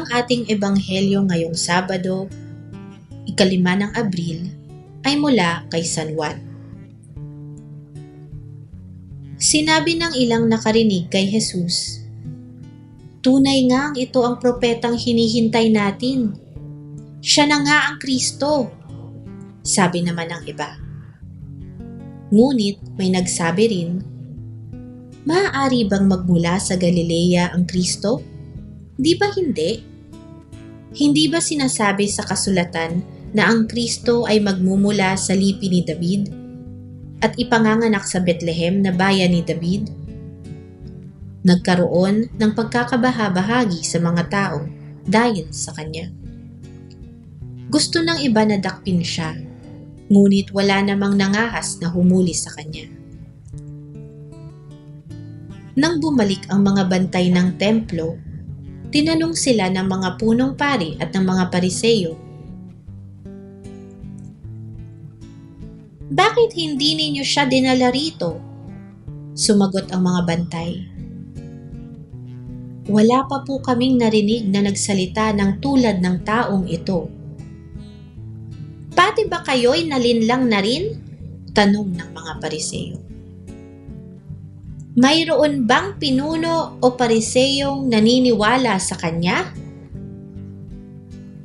Ang ating ebanghelyo ngayong Sabado, 5 ng Abril, ay mula kay San Juan. Sinabi ng ilang nakarinig kay Jesus, "Tunay ngang ito ang propetang hinihintay natin. Siya na nga ang Kristo." Sabi naman ng iba. Ngunit may nagsabi rin, "Maaari bang magmula sa Galilea ang Kristo? Di ba hindi? Hindi ba sinasabi sa kasulatan na ang Kristo ay magmumula sa lipi ni David at ipanganganak sa Bethlehem na bayan ni David?" Nagkaroon ng pagkakabaha-bahagi sa mga tao dahil sa kanya. Gusto ng iba na dakpin siya, ngunit wala namang nangahas na humuli sa kanya. Nang bumalik ang mga bantay ng templo, tinanong sila ng mga punong pari at ng mga Pariseyo, "Bakit hindi ninyo siya dinala rito?" Sumagot ang mga bantay, "Wala pa po kaming narinig na nagsalita ng tulad ng taong ito." "Pati ba kayo'y nalinlang na rin?" tanong ng mga Pariseyo. "Mayroon bang pinuno o Pariseyong naniniwala sa kanya?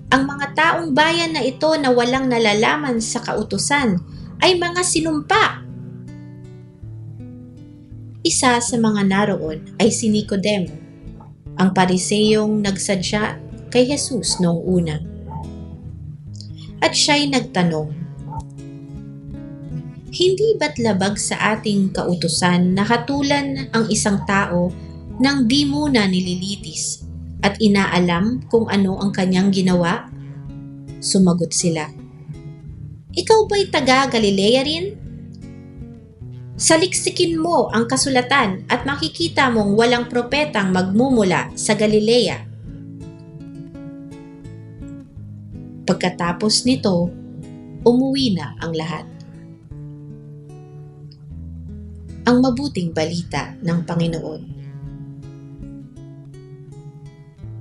Ang mga taong bayan na ito na walang nalalaman sa kautusan ay mga sinumpa." Isa sa mga naroon ay si Nicodemo, ang Pariseyong nagsadya kay Jesus noong una. At siya'y nagtanong, "Hindi ba't labag sa ating kautusan na hatulan ang isang tao nang di muna nililitis at inaalam kung ano ang kanyang ginawa?" Sumagot sila, "Ikaw ba'y taga Galilea rin? Saliksikin mo ang kasulatan at makikita mong walang propetang magmumula sa Galilea." Pagkatapos nito, umuwi na ang lahat. Ang mabuting balita ng Panginoon.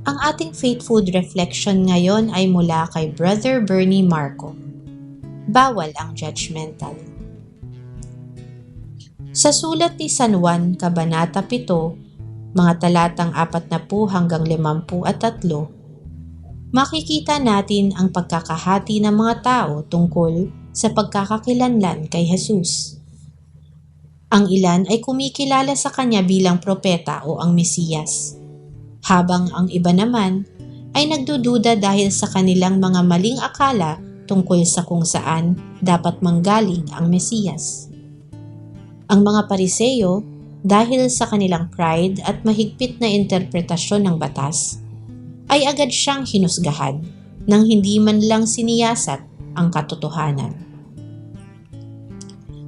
Ang ating Faith Food Reflection ngayon ay mula kay Brother Bernie Marco. Bawal ang judgmental. Sa sulat ni San Juan, Kabanata 7, mga talatang 40 hanggang 53, makikita natin ang pagkakahati ng mga tao tungkol sa pagkakakilanlan kay Jesus. Ang ilan ay kumikilala sa kanya bilang propeta o ang Mesiyas, habang ang iba naman ay nagdududa dahil sa kanilang mga maling akala tungkol sa kung saan dapat manggaling ang Mesiyas. Ang mga Pariseyo, dahil sa kanilang pride at mahigpit na interpretasyon ng batas, ay agad siyang hinusgahan nang hindi man lang siniyasat ang katotohanan.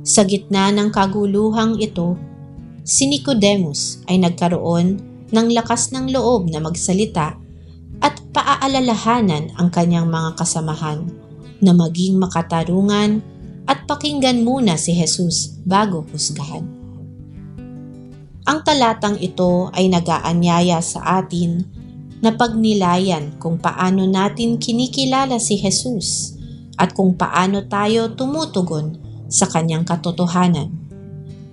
Sa gitna ng kaguluhang ito, si Nicodemus ay nagkaroon ng lakas ng loob na magsalita at paaalalahanan ang kanyang mga kasamahan na maging makatarungan at pakinggan muna si Jesus bago husgahan. Ang talatang ito ay nag-aanyaya sa atin na pagnilayan kung paano natin kinikilala si Jesus at kung paano tayo tumutugon sa kanyang katotohanan.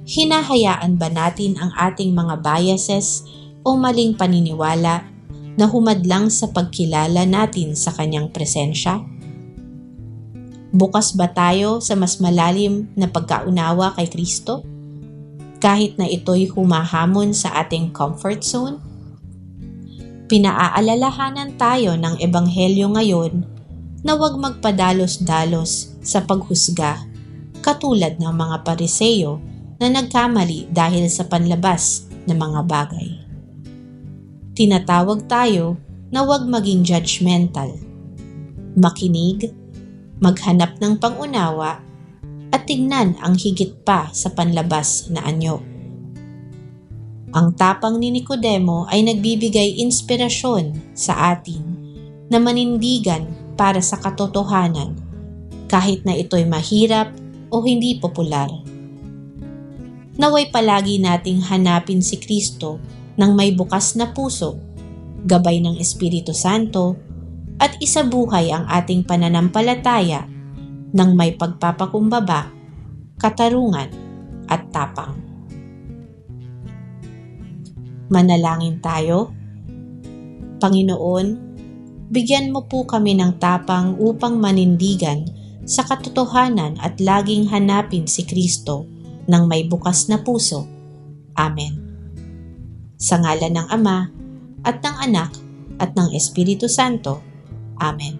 Hinahayaan ba natin ang ating mga biases o maling paniniwala na humadlang sa pagkilala natin sa kanyang presensya? Bukas ba tayo sa mas malalim na pagkaunawa kay Kristo, kahit na ito'y humahamon sa ating comfort zone? Pinaaalalahanan tayo ng ebanghelyo ngayon na huwag magpadalos-dalos sa paghusga katulad ng mga Pariseyo na nagkamali dahil sa panlabas na mga bagay. Tinatawag tayo na huwag maging judgmental, makinig, maghanap ng pangunawa at tingnan ang higit pa sa panlabas na anyo. Ang tapang ni Nicodemo ay nagbibigay inspirasyon sa atin na manindigan para sa katotohanan kahit na ito'y mahirap o hindi popular. Naway palagi nating hanapin si Kristo ng may bukas na puso gabay ng Espiritu Santo, at isabuhay ang ating pananampalataya ng may pagpapakumbaba, katarungan, at tapang. Manalangin tayo. Panginoon, bigyan mo po kami ng tapang upang manindigan sa katotohanan at laging hanapin si Kristo ng may bukas na puso. Amen. Sa ngalan ng Ama, at ng Anak, at ng Espiritu Santo. Amen.